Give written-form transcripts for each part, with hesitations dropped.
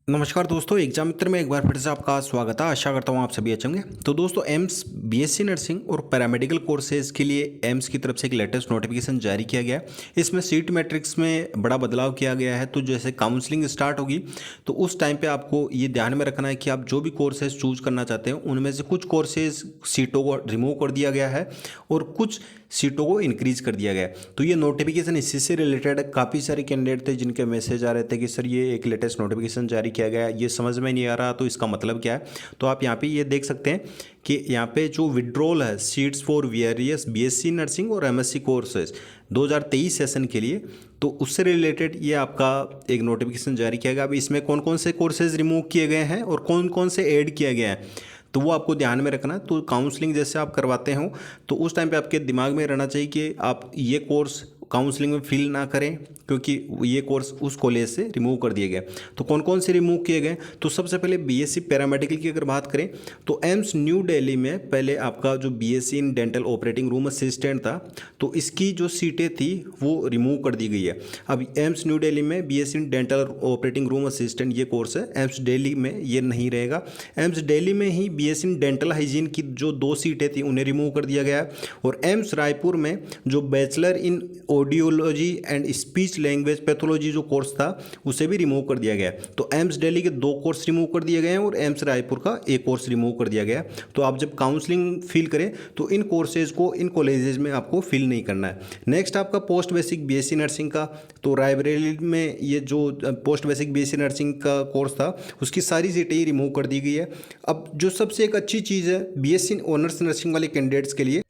नमस्कार दोस्तों, एग्जाम मित्र में एक बार फिर से आपका स्वागत है। आशा करता हूँ आप सभी अच्छे होंगे। तो दोस्तों, एम्स बीएससी नर्सिंग और पैरामेडिकल कोर्सेज के लिए एम्स की तरफ से एक लेटेस्ट नोटिफिकेशन जारी किया गया है। इसमें सीट मैट्रिक्स में बड़ा बदलाव किया गया है। तो जैसे काउंसलिंग स्टार्ट होगी तो उस टाइम पे आपको ये ध्यान में रखना है कि आप जो भी कोर्सेज चूज करना चाहते हैं उनमें से कुछ कोर्सेज सीटों को रिमूव कर दिया गया है और कुछ सीटों को इंक्रीज कर दिया गया है। तो ये नोटिफिकेशन इसी से रिलेटेड काफ़ी सारे कैंडिडेट थे जिनके मैसेज आ रहे थे कि सर ये एक लेटेस्ट नोटिफिकेशन जारी किया गया है, ये समझ में नहीं आ रहा तो इसका मतलब क्या है। तो आप यहाँ पे ये देख सकते हैं कि यहाँ पे जो विड्रॉल है seats for various BSc nursing और एमएससी कोर्सेज 2023 सेशन के लिए, तो उससे रिलेटेड ये आपका एक नोटिफिकेशन जारी किया गया। अब इसमें कौन कौन से कोर्सेज रिमूव किए गए हैं और कौन कौन से ऐड किया गया है तो वो आपको ध्यान में रखना है। तो काउंसलिंग जैसे आप करवाते हो तो उस टाइम पे आपके दिमाग में रहना चाहिए कि आप ये कोर्स काउंसलिंग में फिल ना करें क्योंकि ये कोर्स उस कॉलेज से रिमूव कर दिए गए। तो कौन कौन से रिमूव किए गए, तो सबसे पहले बीएससी पैरामेडिकल की अगर बात करें तो एम्स न्यू दिल्ली में पहले आपका जो BSc in dental operating room assistant था तो इसकी जो सीटें थी वो रिमूव कर दी गई है। अब एम्स न्यू दिल्ली में BSc in dental operating room assistant ये कोर्स है, एम्स दिल्ली में ये नहीं रहेगा। एम्स दिल्ली में ही बीएससी इन डेंटल हाइजीन की जो 2 सीटें थी उन्हें रिमूव कर दिया गया है। और एम्स रायपुर में जो bachelor in audiology and speech language pathology जो कोर्स था उसे भी रिमूव कर दिया गया है। तो एम्स दिल्ली के 2 कोर्स रिमूव कर दिए गए हैं और एम्स रायपुर का एक कोर्स रिमूव कर दिया गया है। तो आप जब काउंसलिंग फिल करें तो इन कोर्सेज को इन कॉलेजेस में आपको फिल नहीं करना है। नेक्स्ट आपका पोस्ट बेसिक बीएससी नर्सिंग का, तो रायबरेली में ये जो पोस्ट बेसिक बीएससी नर्सिंग का कोर्स था उसकी सारी सीटें ही रिमूव कर दी गई है। अब जो सबसे एक अच्छी चीज़ है बीएससी ऑनर्स नर्सिंग वाले कैंडिडेट्स के लिए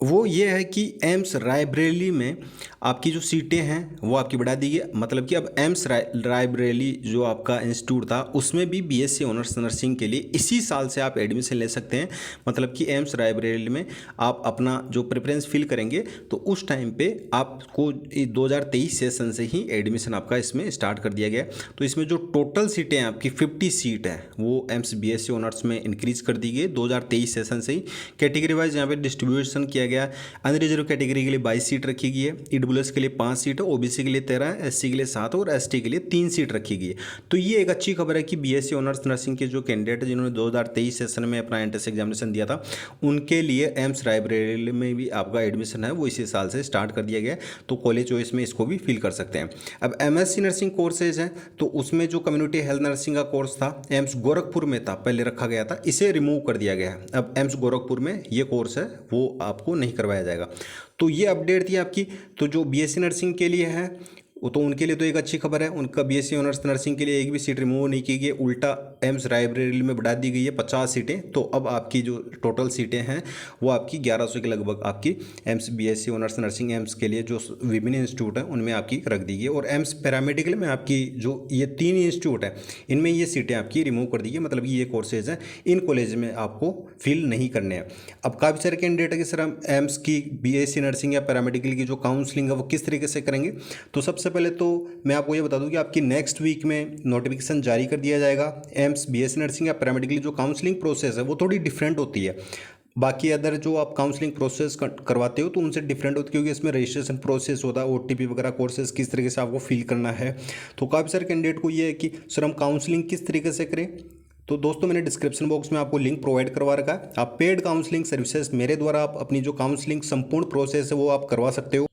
वो ये है कि एम्स रायबरेली में आपकी जो सीटें हैं वो आपकी बढ़ा दी गई। मतलब कि अब एम्स रायबरेली जो आपका इंस्टीट्यूट था उसमें भी बीएससी ऑनर्स नर्सिंग के लिए इसी साल से आप एडमिशन ले सकते हैं। मतलब कि एम्स रायबरेली में आप अपना जो प्रेफरेंस फिल करेंगे तो उस टाइम पे आपको 2023 सेशन से ही एडमिशन आपका इसमें स्टार्ट कर दिया गया। तो इसमें जो टोटल सीटें हैं आपकी 50 सीट है वो एम्स बीएससी ऑनर्स में इंक्रीज कर दी गई 2023 सेशन से ही। कैटेगरी वाइज यहाँ पे डिस्ट्रीब्यूशन किया गया। अनरिजर्व कैटेगरी के लिए 22 सीट रखी गई है, ईडब्ल्यूएस के लिए 5 सीट है, ओबीसी के लिए 13 है, एससी के लिए 7 और एसटी के लिए 3 सीट रखी गई है। तो ये एक अच्छी खबर है कि बीएससी ऑनर्स नर्सिंग के जो कैंडिडेट जिन्होंने 2023 सेशन में अपना एंट्रेंस एग्जामिनेशन दिया था उनके लिए एम्स रायबरेली में भी आपका एडमिशन है वो इसी साल से स्टार्ट कर दिया गया। तो कॉलेज चॉइस में इसको भी फिल कर सकते हैं। अब एमएससी नर्सिंग कोर्सेज हैं तो उसमें जो कम्युनिटी हेल्थ नर्सिंग का कोर्स था एम्स गोरखपुर में था, पहले रखा गया था, इसे रिमूव कर दिया गया है। अब एम्स गोरखपुर में ये कोर्स है वो आपको नहीं करवाया जाएगा। तो ये अपडेट थी आपकी। तो जो बीएससी नर्सिंग के लिए है वो तो उनके लिए तो एक अच्छी खबर है, उनका बीएससी ऑनर्स नर्सिंग के लिए एक भी सीट रिमूव नहीं की गई, उल्टा एम्स रायबरेली में बढ़ा दी गई है 50 सीटें। तो अब आपकी जो टोटल सीटें हैं वो आपकी 1100 के लगभग आपकी AIIMS BSc honours nursing AIIMS के लिए जो विभिन्न इंस्टीट्यूट हैं उनमें आपकी रख दी गई। और एम्स पैरामेडिकल में आपकी जो ये 3 इंस्टीट्यूट हैं इनमें ये सीटें आपकी रिमूव कर दी गई। मतलब ये कोर्सेज हैं इन कॉलेज में आपको फिल नहीं करने हैं। अब काफ़ी सारे कैंडिडेट है कि सर हम एम्स की बीएससी नर्सिंग या पैरामेडिकल की जो काउंसलिंग है वो किस तरीके से करेंगे। तो सबसे पहले तो मैं आपको ये बता दूं कि आपकी नेक्स्ट वीक में नोटिफिकेशन जारी कर दिया जाएगा। एम्स बीएससी नर्सिंग या पैरामेडिकल जो काउंसलिंग प्रोसेस है वो थोड़ी डिफरेंट होती है, बाकी अदर जो आप काउंसलिंग प्रोसेस करवाते हो तो उनसे डिफरेंट होती है क्योंकि इसमें रजिस्ट्रेशन प्रोसेस होता है, ओटीपी वगैरह कोर्सेज किस तरीके से आपको फिल करना है। तो काफ़ी सारे कैंडिडेट को ये है कि सर हम काउंसलिंग किस तरीके से करें। तो दोस्तों मैंने डिस्क्रिप्शन बॉक्स में आपको लिंक प्रोवाइड करवा रखा है। आप पेड काउंसलिंग सर्विसेज मेरे द्वारा आप अपनी जो काउंसलिंग संपूर्ण प्रोसेस है वो आप करवा सकते हो।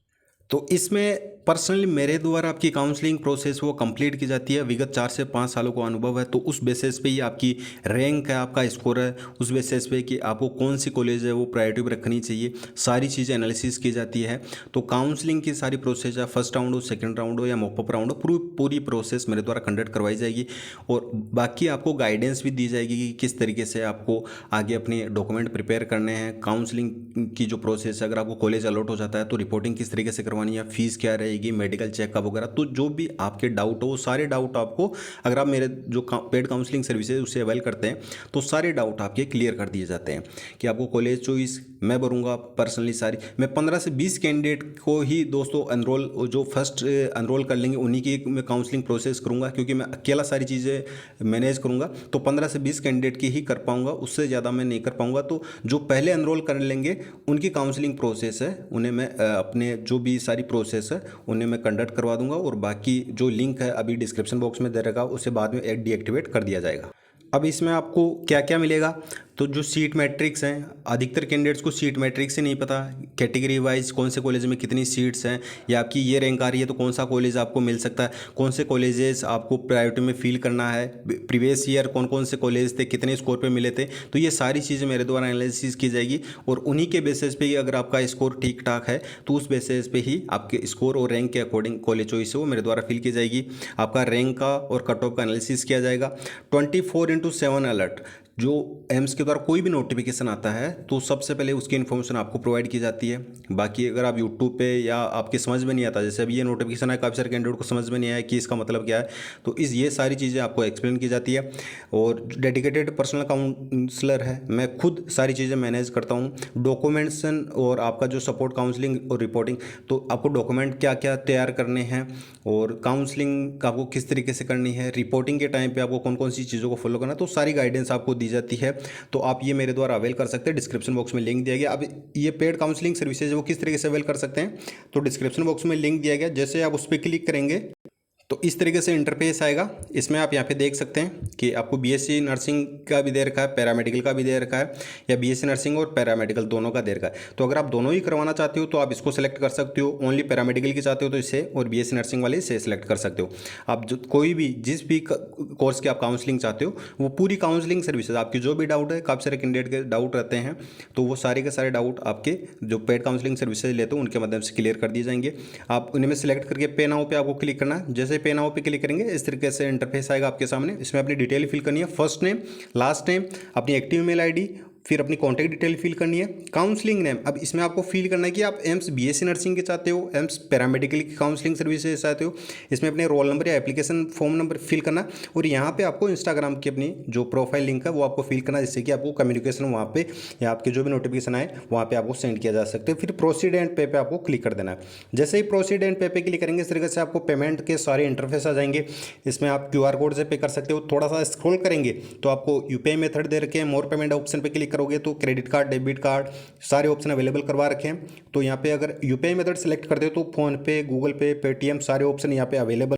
तो इसमें पर्सनली मेरे द्वारा आपकी काउंसलिंग प्रोसेस वो कंप्लीट की जाती है। विगत 4 से 5 सालों का अनुभव है तो उस बेसिस पे ही आपकी रैंक है, आपका स्कोर है, उस बेसिस पे कि आपको कौन सी कॉलेज है वो प्रायोरिटी पर रखनी चाहिए, सारी चीज़ें एनालिसिस की जाती है। तो काउंसलिंग की सारी प्रोसेस है, फर्स्ट राउंड हो, सेकंड राउंड हो या मॉपअप राउंड हो, पूरी प्रोसेस मेरे द्वारा कंडक्ट करवाई जाएगी। और बाकी आपको गाइडेंस भी दी जाएगी कि किस तरीके से आपको आगे अपने डॉक्यूमेंट प्रिपेयर करने हैं। काउंसलिंग की जो प्रोसेस है, अगर आपको कॉलेज अलॉट हो जाता है तो रिपोर्टिंग किस तरीके से करवानी है, फीस क्या रहेगी, मेडिकल चेकअप वगैरह, तो जो भी आपके डाउट हो सारे डाउट आपको, अगर आप मेरे जो पेड काउंसलिंग सर्विसेज उससे अवेल करते हैं तो सारे डाउट आपके क्लियर कर दिए जाते हैं। कि आपको कॉलेज चॉइस मैं भरूंगा पर्सनली सारी, मैं 15 से 20 कैंडिडेट को ही दोस्तों एनरोल, जो फर्स्ट एनरोल कर लेंगे उन्हीं की मैं काउंसलिंग प्रोसेस करूंगा क्योंकि मैं अकेला सारी चीज़ें मैनेज करूंगा। तो 15 से 20 कैंडिडेट की ही कर पाऊंगा, उससे ज़्यादा मैं नहीं कर पाऊंगा। तो जो पहले एनरोल कर लेंगे उनकी काउंसलिंग प्रोसेस है उन्हें मैं अपने जो भी सारी प्रोसेस है उन्हें मैं कंडक्ट करवा दूंगा, और बाकी जो लिंक है अभी डिस्क्रिप्शन बॉक्स में दे रखा, उसे बाद में डीएक्टिवेट कर दिया जाएगा। अब इसमें आपको क्या क्या मिलेगा, तो जो सीट मैट्रिक्स हैं, अधिकतर कैंडिडेट्स को सीट मैट्रिक्स से नहीं पता, कैटेगरी वाइज कौन से कॉलेज में कितनी सीट्स हैं, या आपकी ये रैंक आ रही है तो कौन सा कॉलेज आपको मिल सकता है, कौन से कॉलेजेस आपको प्रायोरिटी में फिल करना है, प्रीवियस ईयर कौन कौन से कॉलेज थे, कितने स्कोर पे मिले थे। तो ये सारी चीज़ें मेरे द्वारा एनालिसिस की जाएगी, और उन्हीं के बेसिस पे ही अगर आपका स्कोर ठीक ठाक है तो उस बेसिस पे ही आपके स्कोर और रैंक के अकॉर्डिंग कॉलेज चॉइस है वो मेरे द्वारा फिल की जाएगी। आपका रैंक का और कट ऑफ का एनालिसिस किया जाएगा। 24/7 अलर्ट, जो एम्स के द्वारा कोई भी नोटिफिकेशन आता है तो सबसे पहले उसकी इन्फॉर्मेशन आपको प्रोवाइड की जाती है। बाकी अगर आप यूट्यूब पे या आपके समझ में नहीं आता, जैसे अभी ये नोटिफिकेशन है, काफ़ी सारे कैंडिडेट को समझ में नहीं आया कि इसका मतलब क्या है, तो ये सारी चीज़ें आपको एक्सप्लेन की जाती है। और डेडिकेटेड पर्सनल काउंसलर है, मैं खुद सारी चीज़ें मैनेज करता हूँ। डॉक्यूमेंटेशन और आपका जो सपोर्ट काउंसलिंग और रिपोर्टिंग, तो आपको डॉक्यूमेंट क्या क्या तैयार करने हैं और काउंसलिंग आपको किस तरीके से करनी है, रिपोर्टिंग के टाइम पे आपको कौन कौन सी चीज़ों को फॉलो करना है, तो सारी गाइडेंस आपको दी जाती है। तो आप ये मेरे द्वारा अवेल कर सकते हैं, डिस्क्रिप्शन बॉक्स में लिंक दिया गया। अब ये पेड काउंसलिंग सर्विसेज वो किस तरीके से अवेल कर सकते हैं, तो डिस्क्रिप्शन बॉक्स में लिंक दिया गया, जैसे आप उस पर क्लिक करेंगे तो इस तरीके से इंटरफेस आएगा। इसमें आप यहाँ पे देख सकते हैं कि आपको बीएससी नर्सिंग का भी दे रखा है, पैरामेडिकल का भी दे रखा है, या बीएससी नर्सिंग और पैरामेडिकल दोनों का दे रखा है। तो अगर आप दोनों ही करवाना चाहते हो तो आप इसको सेलेक्ट कर सकते हो, ओनली पैरामेडिकल की चाहते हो तो इसे, और बीएससी नर्सिंग वाले इसे सेलेक्ट कर सकते हो। आप जो कोई भी जिस भी कोर्स की आप काउंसलिंग चाहते हो वो पूरी काउंसलिंग सर्विसेज, आपकी जो भी डाउट है, काफ़ी सारे कैंडिडेट के डाउट रहते हैं, तो वो सारे के सारे डाउट आपके जो पेड काउंसलिंग सर्विसेज लेते हो उनके माध्यम से क्लियर कर दिए जाएंगे। आप उनमें सेलेक्ट करके पे नाउ पे आपको क्लिक करना है। जैसे पे नाउ पे क्लिक करेंगे इस तरीके से इंटरफेस आएगा आपके सामने। इसमें अपनी डिटेल फिल करनी है, फर्स्ट नेम, लास्ट नेम, अपनी एक्टिव ईमेल आईडी, फिर अपनी कॉन्टैक्ट डिटेल फिल करनी है, काउंसलिंग नेम। अब इसमें आपको फिल करना है कि आप एम्स बीएससी नर्सिंग के चाहते हो, एम्स पैरामेडिकल की काउंसलिंग सर्विसेज चाहते हो। इसमें अपने रोल नंबर या एप्लीकेशन फॉर्म नंबर फिल करना, और यहाँ पे आपको इंस्टाग्राम की अपनी जो प्रोफाइल लिंक है वो आपको फिल करना, जिससे कि आपको कम्युनिकेशन वहाँ पे या आपके जो भी नोटिफिकेशन आए वहाँ पे आपको सेंड किया जा सकता है। फिर प्रोसीड एंड पे पे आपको क्लिक कर देना है। जैसे ही प्रोसीड एंड पे पे क्लिक करेंगे इस तरीके से आपको पेमेंट के सारे इंटरफेस आ जाएंगे। इसमें आप QR कोड से पे कर सकते हो। थोड़ा सा स्क्रॉल करेंगे तो आपको यूपीआई मेथड दे रखे हैं, मोर पेमेंट ऑप्शन पे क्लिक करोगे तो क्रेडिट कार्ड, डेबिट कार्ड सारे ऑप्शन अवेलेबल करवा रखे हैं। तो यहाँ पे अगर यूपीआई मेथड सेलेक्ट करते हो तो फोन पे, गूगल पे, पेटीएम सारे ऑप्शन यहाँ पे अवेलेबल,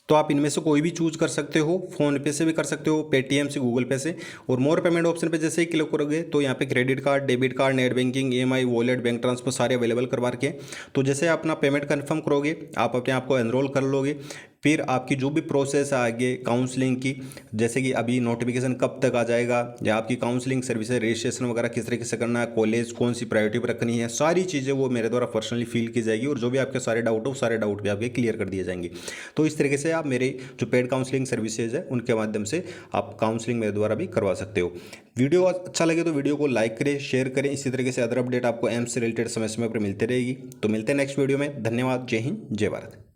तो आप इनमें से कोई भी चूज कर सकते हो। फोन पे से भी कर सकते हो, पेटीएम से, गूगल पे से। और मोर पेमेंट ऑप्शन पे जैसे ही क्लिक करोगे तो यहाँ पे credit card, debit card, net banking, EMI, wallet, bank transfer सारे अवेलेबल करवा रखे हैं। तो जैसे अपना पेमेंट कन्फर्म करोगे आप अपने आप को एनरोल कर लोगे। फिर आपकी जो भी प्रोसेस है आगे काउंसलिंग की, जैसे कि अभी नोटिफिकेशन कब तक आ जाएगा, या आपकी काउंसलिंग सर्विसेज रजिस्ट्रेशन वगैरह किस तरीके से करना है, कॉलेज कौन सी प्रायोरिटी पर रखनी है, सारी चीज़ें वो मेरे द्वारा पर्सनली फील की जाएगी। और जो भी आपके सारे डाउट हो सारे डाउट भी आपके क्लियर कर दिए जाएंगे। तो इस तरीके से आप मेरे जो पेड काउंसलिंग सर्विसेज है उनके माध्यम से आप काउंसलिंग मेरे द्वारा भी करवा सकते हो। वीडियो अच्छा लगे तो वीडियो को लाइक करें, शेयर करें। इसी तरीके से अदर अपडेट आपको एम्स से रिलेटेड समय समय पर मिलते रहेगी। तो मिलते हैं नेक्स्ट वीडियो में। धन्यवाद। जय हिंद, जय भारत।